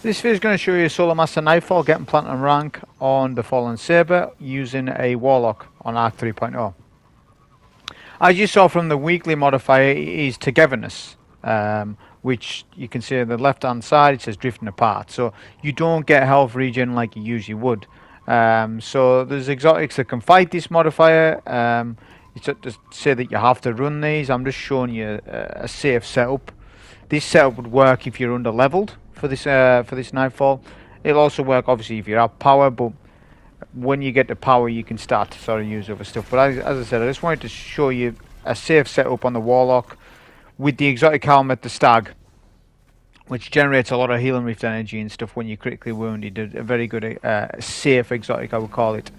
This video is going to show you Solar Master Nightfall getting platinum rank on the Fallen Saber using a Warlock on Arc 3.0. As you saw from the weekly modifier, it is togetherness, which you can see on the left hand side. It says drifting apart, so you don't get health regen like you usually would. So there's exotics that can fight this modifier. It's not to say that you have to run these. I'm just showing you a safe setup. This setup would work if you're under leveled for this Nightfall. It'll also work obviously if you have power, but when you get the power you can start to sort of use other stuff. But as I said, I just wanted to show you a safe setup on the Warlock with the exotic helmet, the Stag, which generates a lot of healing rift energy and stuff when you're critically wounded. A very good safe exotic, I would call it.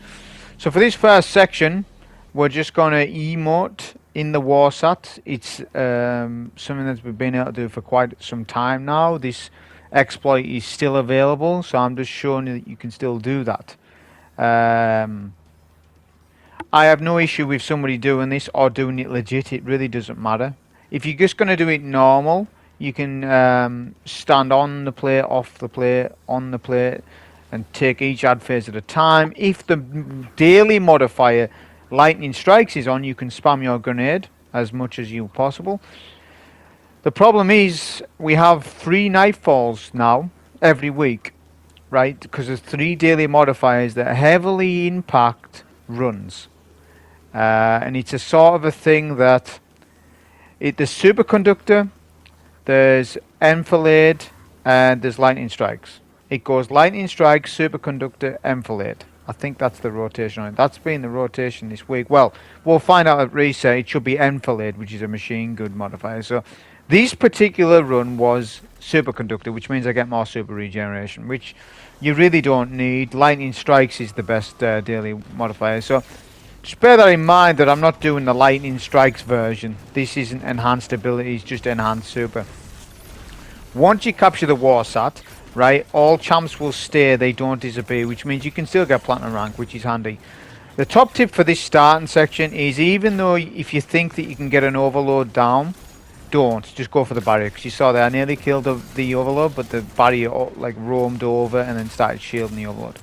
So for this first section, we're just going to emote in the Warsat. It's something that we've been able to do for quite some time now. This exploit is still available, so I'm just showing you that you can still do that. I have no issue with somebody doing this or doing it legit. It really doesn't matter. If you're just going to do it normal, you can stand on the plate, off the plate, on the plate, and take each ad phase at a time. If the daily modifier lightning strikes is on, you can spam your grenade as much as you possible. The problem is we have 3 Nightfalls now every week, right? Because there's 3 daily modifiers that heavily impact runs, and it's a sort of a thing that there's superconductor, there's enfilade, and there's lightning strikes. It goes lightning strikes, superconductor, enfilade. I think that's the rotation on it. That's been the rotation this week. Well, we'll find out at reset. It should be enfilade, which is a machine gun modifier. So this particular run was superconductor, which means I get more super regeneration, which you really don't need. Lightning strikes is the best daily modifier. So just bear that in mind that I'm not doing the lightning strikes version. This isn't enhanced abilities, just enhanced super. Once you capture the Warsat, right, all champs will stay, they don't disappear, which means you can still get platinum rank, which is handy. The top tip for this starting section is, even though if you think that you can get an overload down, don't. Just go for the barrier, because you saw there I nearly killed the overload, but the barrier like roamed over and then started shielding the overload.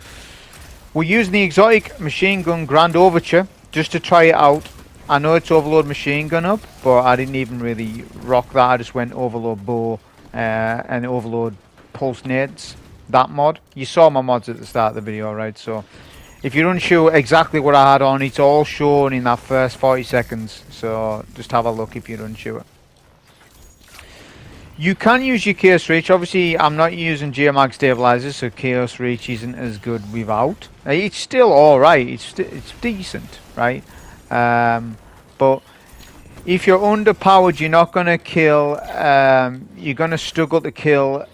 We're using the exotic machine gun Grand Overture just to try it out. I know it's overload machine gun up, but I didn't even really rock that. I just went overload bow and overload pulse nades, that mod. You saw my mods at the start of the video, right? So if you're unsure exactly what I had on, it's all shown in that first 40 seconds, so just have a look if you're unsure. You can use your Chaos Reach. Obviously I'm not using geomag stabilizers, so Chaos Reach isn't as good without. It's still alright, it's decent, right? But if you're underpowered, you're not going to kill, you're going to struggle to kill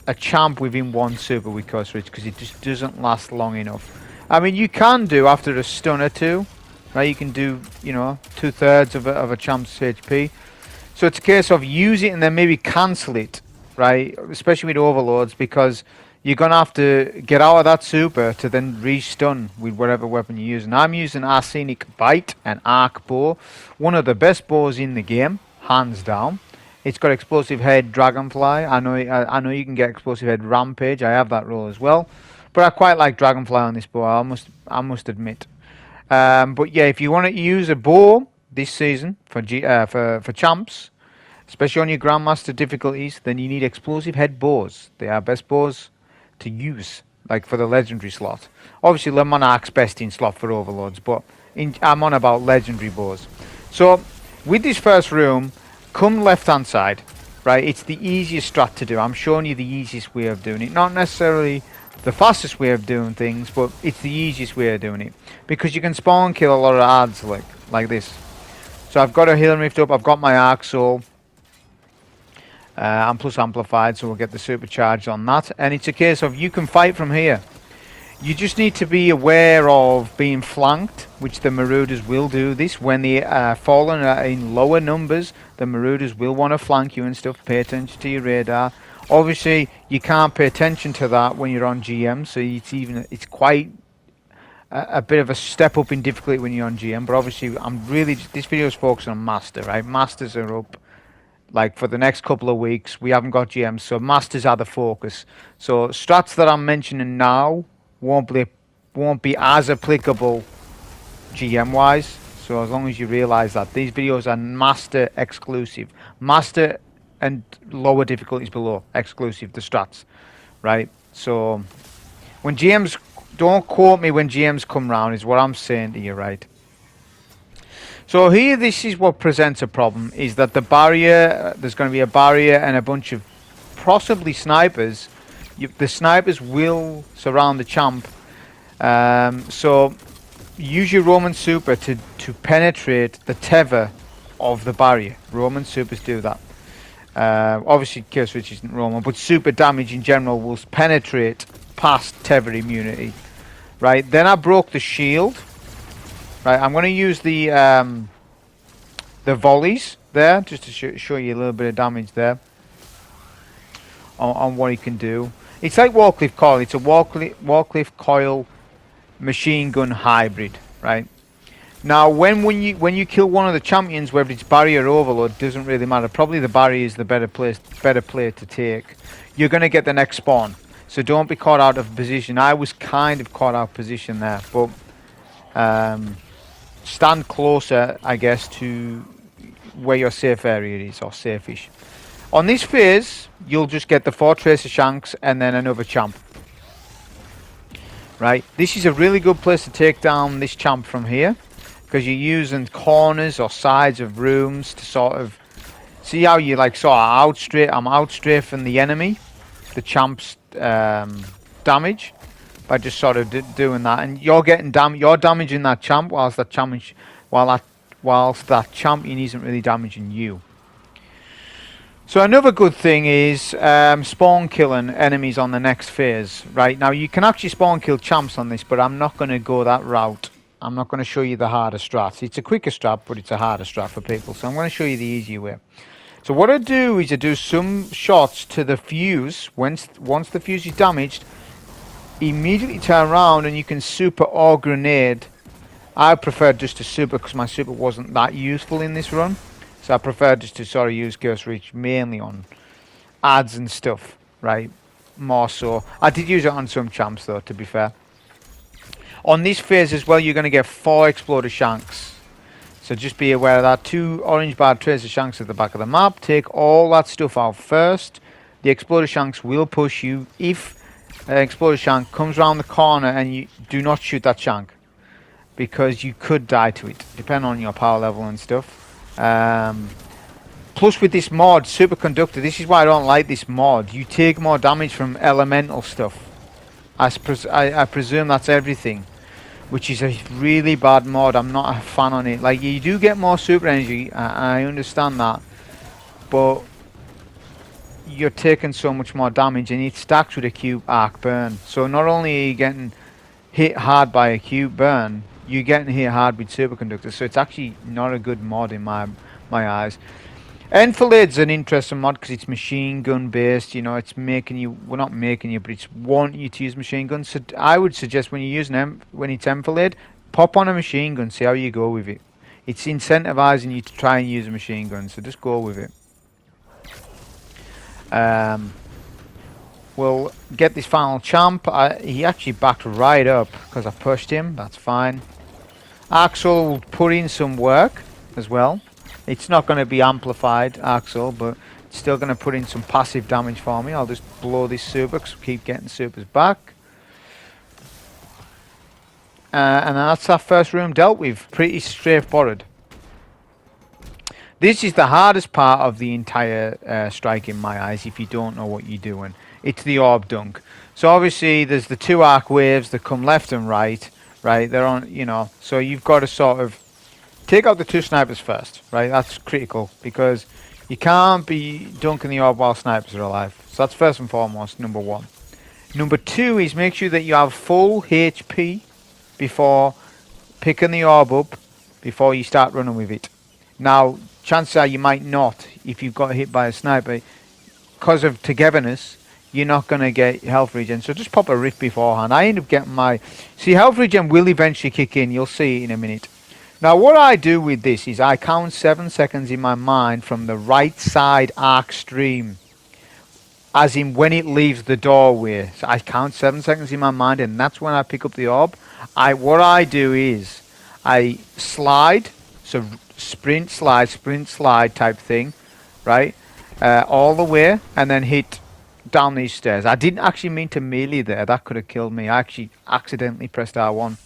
a champ within 1 super with Chaos Reach, because it just doesn't last long enough. I mean, you can do after a stun or 2, right? You can do, you know, 2/3 of a champ's HP. So it's a case of use it and then maybe cancel it, right? Especially with overloads, because you're going to have to get out of that super to then re-stun with whatever weapon you're using. I'm using Arsenic Bite and Arc Bow, one of the best bows in the game, hands down. It's got explosive head Dragonfly. I know you can get explosive head Rampage. I have that roll as well, but I quite like Dragonfly on this bow. I must admit. But yeah, if you want to use a bow this season for champs, especially on your Grandmaster difficulties, then you need explosive head bows. They are best bows to use, like for the legendary slot. Obviously Le Monarch's best in slot for overloads, but I'm on about legendary bows. So with this first room, come left hand side, right? It's the easiest strat to do. I'm showing you the easiest way of doing it, not necessarily the fastest way of doing things, but it's the easiest way of doing it, because you can spawn kill a lot of ads like this. So I've got a healing rift up, I've got my arc soul, I'm plus amplified, so we'll get the supercharge on that, and it's a case of you can fight from here. You just need to be aware of being flanked, which the Marauders will do this. When the Fallen are in lower numbers, the Marauders will want to flank you and stuff. Pay attention to your radar. Obviously, you can't pay attention to that when you're on GM, so it's quite a bit of a step up in difficulty when you're on GM. But obviously, this video is focused on Master, right? Masters are up Like for the next couple of weeks, we haven't got GMs, so masters are the focus. So strats that I'm mentioning now won't be as applicable GM wise. So as long as you realise that these videos are master exclusive, master and lower difficulties below exclusive, the strats, right? So when GMs, don't quote me when GMs come round, is what I'm saying to you, right? So here, this is what presents a problem, is that the barrier, there's going to be a barrier and a bunch of possibly snipers. The snipers will surround the champ. So use your Roman super to penetrate the tether of the barrier. Roman supers do that. Obviously Kill Switch isn't Roman, but super damage in general will penetrate past tether immunity. Right, then I broke the shield. Right, I'm going to use the volleys there, just to show you a little bit of damage there on what he can do. It's like Warcliffe Coil. It's a Warcliffe Coil machine gun hybrid, right? Now, when you kill one of the champions, whether it's barrier or overload, doesn't really matter. Probably the barrier is the better play to take. You're going to get the next spawn, so don't be caught out of position. I was kind of caught out of position there, but stand closer, I guess, to where your safe area is, or safe-ish. On this phase, you'll just get the 4 Tracer Shanks and then another champ. Right, this is a really good place to take down this champ from here, because you're using corners or sides of rooms to sort of see how you like sort of I'm outstrafing the enemy, the champ's damage, by just sort of doing that, and you're getting you're damaging that champ whilst that champion isn't really damaging you. So another good thing is spawn killing enemies on the next phase. Right, now you can actually spawn kill champs on this, but I'm not going to go that route. I'm not going to show you the harder strat. It's a quicker strat, but it's a harder strat for people, so I'm going to show you the easier way. So what I do is I do some shots to the fuse. Once the fuse is damaged, immediately turn around and you can super or grenade. I prefer just to super because my super wasn't that useful in this run, so I prefer just to sort of use Ghost Reach mainly on ads and stuff, right? More so. I did use it on some champs though, to be fair. On this phase as well, you're going to get 4 Exploder Shanks, so just be aware of that. 2 orange barred Tracer Shanks at the back of the map. Take all that stuff out first. The Exploder Shanks will push you. If Exploder Shank comes around the corner, and you do not shoot that shank, because you could die to it, depending on your power level and stuff. Plus with this mod, Superconductor, this is why I don't like this mod. You take more damage from elemental stuff. I presume that's everything, which is a really bad mod. I'm not a fan on it. Like, you do get more super energy, I understand that, but you're taking so much more damage, and it stacks with acute arc burn. So not only are you getting hit hard by acute burn, you're getting hit hard with Superconductor. So it's actually not a good mod in my eyes. Enfilade's an interesting mod because it's machine gun based. You know, it's making you, well, not making you, but it's wanting you to use machine guns. So I would suggest when you're using when it's Enfilade, pop on a machine gun, see how you go with it. It's incentivizing you to try and use a machine gun, so just go with it. We'll get this final champ. He actually backed right up because I pushed him. That's fine. Axel will put in some work as well. It's not going to be amplified, Axel, but it's still going to put in some passive damage for me. I'll just blow this super because we keep getting supers back. And that's our first room dealt with. Pretty straightforward. This is the hardest part of the entire strike in my eyes if you don't know what you're doing. It's the orb dunk. So obviously there's the 2 arc waves that come left and right. Right, they're on, you know, so you've got to sort of take out the 2 snipers first, right? That's critical because you can't be dunking the orb while snipers are alive. So that's first and foremost, number 1. Number 2 is make sure that you have full HP before picking the orb up, before you start running with it. Now, chances are you might not if you've got hit by a sniper. Because of togetherness, you're not going to get health regen, so just pop a rift beforehand. I end up getting my... See, health regen will eventually kick in, you'll see in a minute. Now what I do with this is I count 7 seconds in my mind from the right side arc stream, as in when it leaves the doorway. So I count 7 seconds in my mind, and that's when I pick up the orb. What I do is I slide, so sprint slide type thing, right, all the way, and then hit down these stairs. I didn't actually mean to melee there. That could have killed me. I actually accidentally pressed R1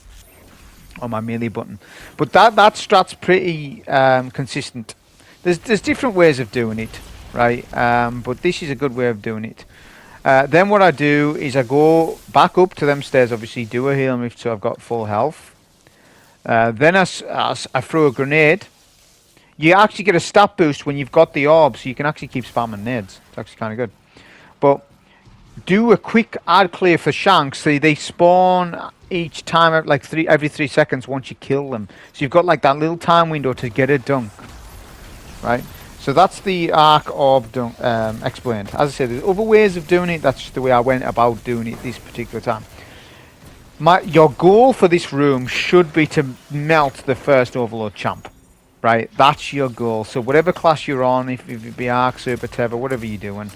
on my melee button. But that strat's pretty consistent. There's different ways of doing it, right? But this is a good way of doing it. Then what I do is I go back up to them stairs, obviously do a heal lift so I've got full health. Then I throw a grenade. You actually get a stat boost when you've got the orb, so you can actually keep spamming nades. It's actually kind of good. But do a quick ad clear for shanks. So they spawn each time at like every 3 seconds once you kill them. So you've got like that little time window to get a dunk, right? So that's the arc orb explained. As I said, there's other ways of doing it. That's just the way I went about doing it this particular time. Your goal for this room should be to melt the first Overlord champ, right? That's your goal. So whatever class you're on, if it be arc, super, whatever you're doing,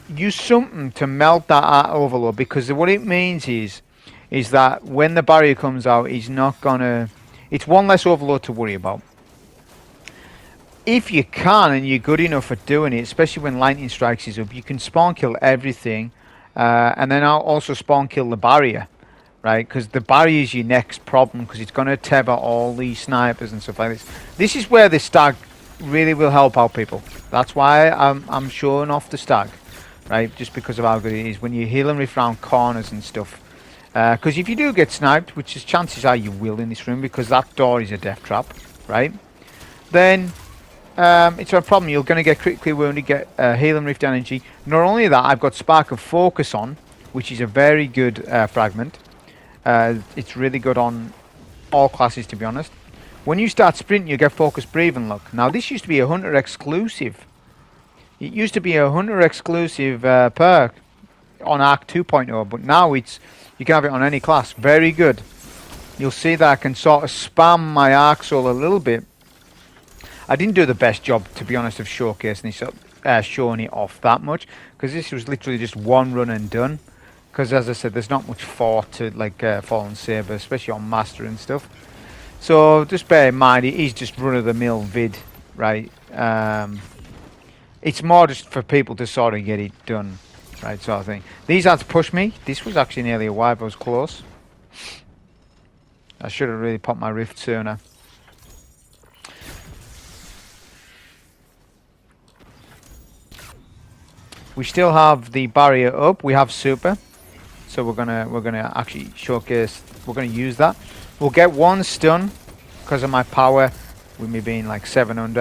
use something to melt that Overlord, because what it means is that when the barrier comes out, he's not gonna. It's one less Overlord to worry about. If you can and you're good enough at doing it, especially when lightning strikes is up, you can spawn kill everything, and then I'll also spawn kill the barrier, right? Because the barrier is your next problem, because it's going to tether all these snipers and stuff like this. This is where the Stag really will help out people. That's why I'm showing off the Stag, right? Just because of how good it is when you're healing around corners and stuff. Because if you do get sniped, which is chances are you will in this room, because that door is a death trap, right? Then it's a problem. You're going to get critically wounded, get healing rift energy. Not only that, I've got Spark of Focus on, which is a very good fragment. It's really good on all classes, to be honest. When you start sprinting, you get Focus Breathing Luck. Now, this used to be a Hunter exclusive. It used to be a Hunter exclusive perk on Arc 2.0, but now you can have it on any class. Very good. You'll see that I can sort of spam my Arc Soul a little bit. I didn't do the best job, to be honest, of showcasing it, showing it off that much, because this was literally just one run and done. Because as I said, there's not much thought to like Fallen Saber, especially on Master and stuff. So just bear in mind, it is just run-of-the-mill vid, right? It's more just for people to sort of get it done, right, sort of thing. These had to push me. This was actually nearly a wipe. I was close. I should have really popped my rift sooner. We still have the barrier up. We have super, so we're gonna actually showcase. We're gonna use that. We'll get one stun because of my power. With me being like 700,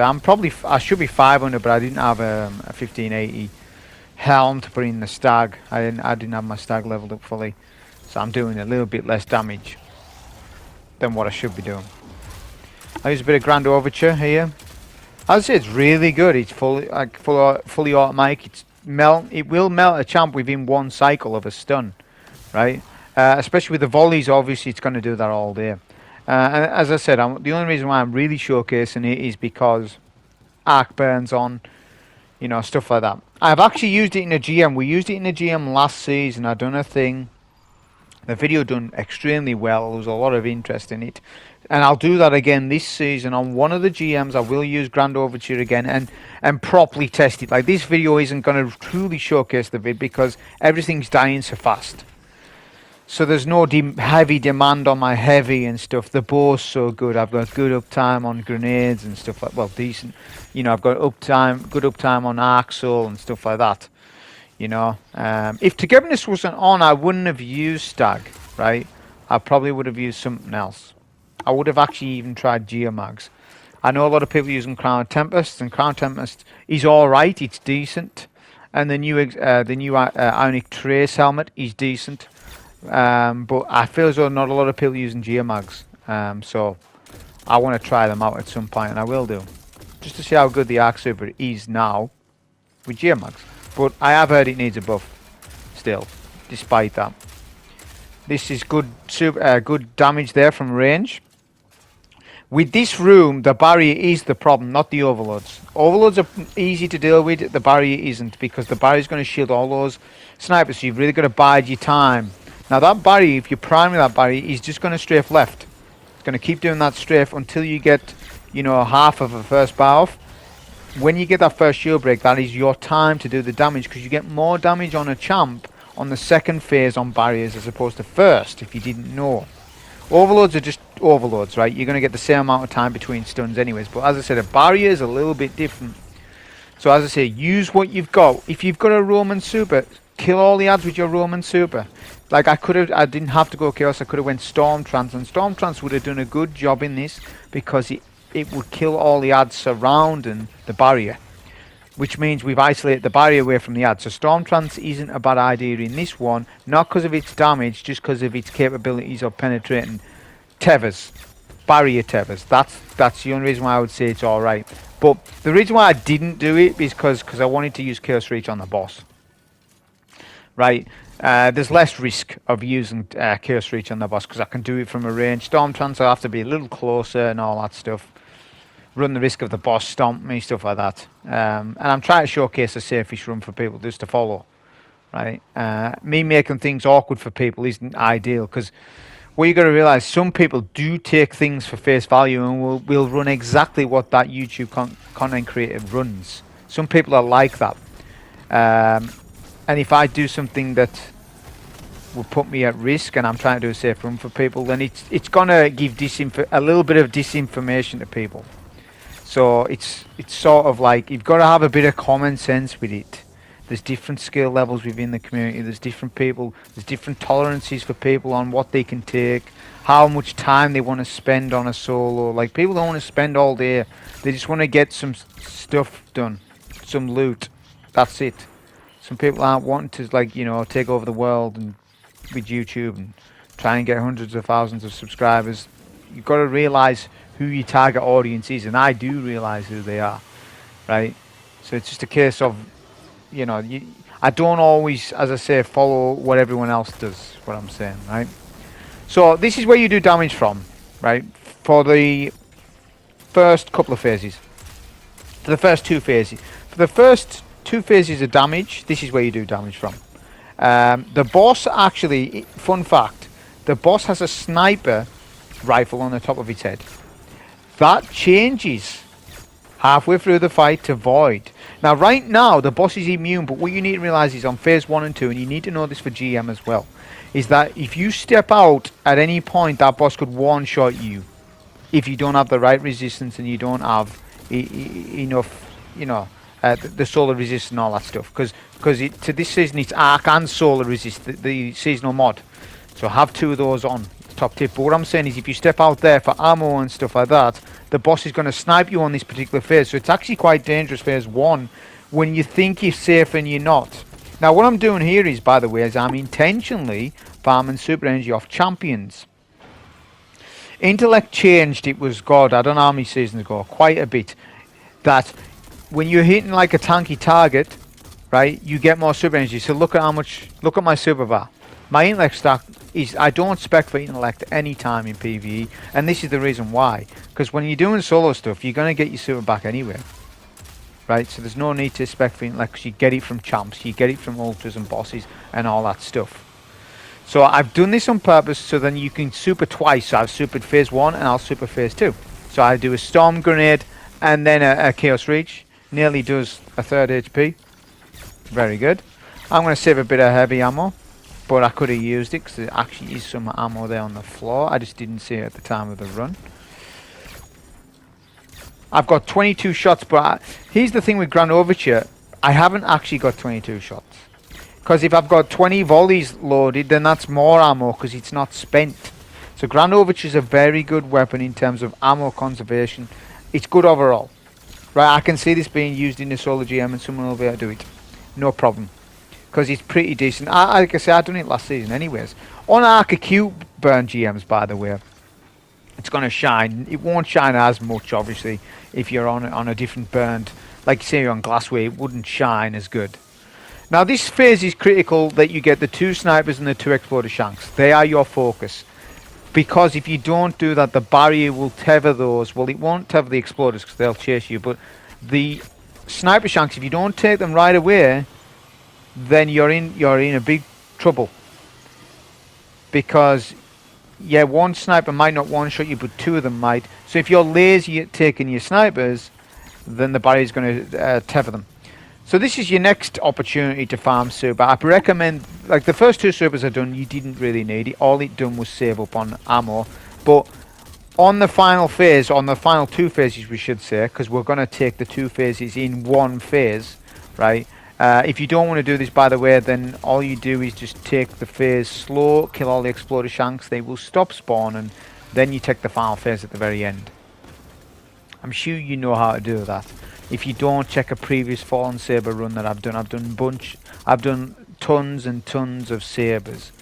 I should be 500, but I didn't have a 1580 helm to put in the Stag. I didn't have my Stag leveled up fully, so I'm doing a little bit less damage than what I should be doing. I use a bit of Grand Overture here. As I say, it's really good. It's fully automatic. It will melt a champ within one cycle of a stun, right? Especially with the volleys, obviously it's going to do that all day. And as I said, the only reason why I'm really showcasing it is because arc burns on, you know, stuff like that. I've actually used it in a GM. We used it in a GM last season. I done a thing. The video done extremely well. There was a lot of interest in it. And I'll do that again this season on one of the GMs. I will use Grand Overture again and properly test it. Like, this video isn't going to truly showcase the vid because everything's dying so fast. So there's no heavy demand on my heavy and stuff. The bow's so good. I've got good uptime on grenades and stuff like, well, decent. You know, I've got good uptime on Arc Soul and stuff like that. You know, if Togetherness wasn't on, I wouldn't have used Stag, right? I probably would have used something else. I would have actually even tried Geomags. I know a lot of people using Crown Tempest, and Crown Tempest is alright, it's decent. And the new Ionic Trace helmet is decent. But I feel as though not a lot of people using Geomags. So I want to try them out at some point, and I will do. Just to see how good the Arc Super is now with Geomags. But I have heard it needs a buff still, despite that. This is good damage there from range. With this room, the barrier is the problem, not the overloads. Overloads are easy to deal with, the barrier isn't, because the barrier is going to shield all those snipers, so you've really got to bide your time. Now that barrier, if you're priming that barrier, is just going to strafe left. It's going to keep doing that strafe until you get, you know, half of a first bar off. When you get that first shield break, that is your time to do the damage, because you get more damage on a champ on the second phase on barriers as opposed to first, if you didn't know. Overloads are just overloads, right? You're going to get the same amount of time between stuns anyways. But as I said, a barrier is a little bit different. So as I say, use what you've got. If you've got a Roman super, kill all the ads with your Roman super. Like I didn't have to go Chaos. I could have went Storm Trance, and Storm Trance would have done a good job in this because it would kill all the ads surrounding the barrier. Which means we've isolated the barrier away from the ads. So Storm Trance isn't a bad idea in this one, not because of its damage, just because of its capabilities of penetrating tethers, barrier tethers. That's the only reason why I would say it's alright. But the reason why I didn't do it is because I wanted to use Chaos Reach on the boss. Right, there's less risk of using Chaos Reach on the boss because I can do it from a range. Storm Trance, I have to be a little closer and all that stuff. Run the risk of the boss stomp me, stuff like that. And I'm trying to showcase a safe-ish run for people just to follow. Right? Me making things awkward for people isn't ideal, because what you got to realize, some people do take things for face value and will run exactly what that YouTube content creator runs. Some people are like that. And if I do something that will put me at risk and I'm trying to do a safe run for people, then it's gonna give a little bit of disinformation to people. So it's sort of like you've got to have a bit of common sense with it. There's different skill levels within the community. There's different people. There's different tolerances for people on what they can take, how much time they want to spend on a solo. Like, people don't want to spend all day. They just want to get some stuff done, some loot. That's it. Some people aren't wanting to, like, you know, take over the world and with YouTube and try and get hundreds of thousands of subscribers. You've got to realize who your target audience is, and I do realize who they are, right? So it's just a case of, you know, I don't always, as I say, follow what everyone else does, what I'm saying, right? So this is where you do damage from, right? For the first couple of phases. For the first two phases. For the first two phases of damage, this is where you do damage from. The boss actually, fun fact, the boss has a sniper rifle on the top of its head. That changes halfway through the fight to void. Now right now the boss is immune, but what you need to realize is on phase 1 and 2, and you need to know this for GM as well, is that if you step out at any point, that boss could one-shot you if you don't have the right resistance and you don't have enough, you know, the solar resist and all that stuff, because to this season it's arc and solar resist, the seasonal mod, so have two of those on. Top tip. But what I'm saying is, if you step out there for ammo and stuff like that, the boss is going to snipe you on this particular phase. So it's actually quite dangerous, phase 1, when you think you're safe and you're not. Now what I'm doing here is, by the way, is I'm intentionally farming super energy off champions. Intellect changed, it was, God, I don't know how many seasons ago, quite a bit, that when you're hitting like a tanky target, right, you get more super energy. So look at my super bar. My intellect stack is, I don't spec for intellect any time in PvE, and this is the reason why. Because when you're doing solo stuff, you're going to get your super back anyway. Right, so there's no need to spec for intellect, because you get it from champs, you get it from ultras and bosses and all that stuff. So I've done this on purpose so then you can super twice. So I've supered phase 1 and I'll super phase 2. So I do a storm grenade and then a chaos reach. Nearly does a third HP. Very good. I'm going to save a bit of heavy ammo, but I could have used it because there actually is some ammo there on the floor. I just didn't see it at the time of the run. I've got 22 shots, but here's the thing with Grand Overture. I haven't actually got 22 shots. Because if I've got 20 volleys loaded, then that's more ammo because it's not spent. So Grand Overture is a very good weapon in terms of ammo conservation. It's good overall. Right, I can see this being used in the solo GM and someone will be able to do it. No problem. Because it's pretty decent. Like I said, I've done it last season anyways. On Arc Acute burn GMs, by the way, it's going to shine. It won't shine as much, obviously, if you're on a different burned. Like say you're on Glassway, it wouldn't shine as good. Now this phase is critical that you get the 2 snipers and the 2 exploder shanks. They are your focus. because if you don't do that, the barrier will tether those. Well, it won't tether the exploders because they'll chase you, but the sniper shanks, if you don't take them right away, then you're in a big trouble. Because yeah, one sniper might not one-shot you, but two of them might. So if you're lazy at taking your snipers, then the barrier is going to tether them. So this is your next opportunity to farm super. I recommend, like the first two supers are done, you didn't really need it. All it done was save up on ammo. But on the final phase, on the final two phases we should say, because we're going to take the two phases in one phase, right? If you don't want to do this, by the way, then all you do is just take the phase slow, kill all the exploder shanks, they will stop spawning, then you take the final phase at the very end. I'm sure you know how to do that. If you don't, check a previous Fallen S.A.B.E.R run that I've done. I've done tons and tons of sabers,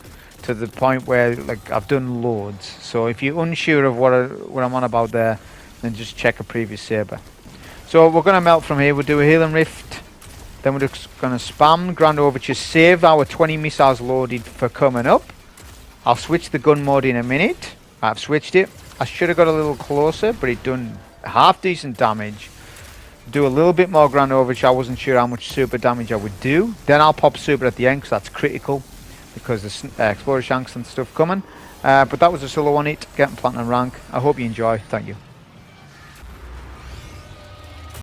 to the point where like I've done loads. So if you're unsure of what I'm on about there, then just check a previous S.A.B.E.R. So we're gonna melt from here. We'll do a healing rift. Then we're just gonna spam Grand Overture, save our 20 missiles loaded for coming up. I'll switch the gun mode in a minute. I've switched it. I should have got a little closer, but it done half decent damage. Do a little bit more Grand Overture. I wasn't sure how much super damage I would do. Then I'll pop super at the end because that's critical, because the explorer shanks and stuff coming. But that was a solo one hit, getting platinum rank. I hope you enjoy. Thank you.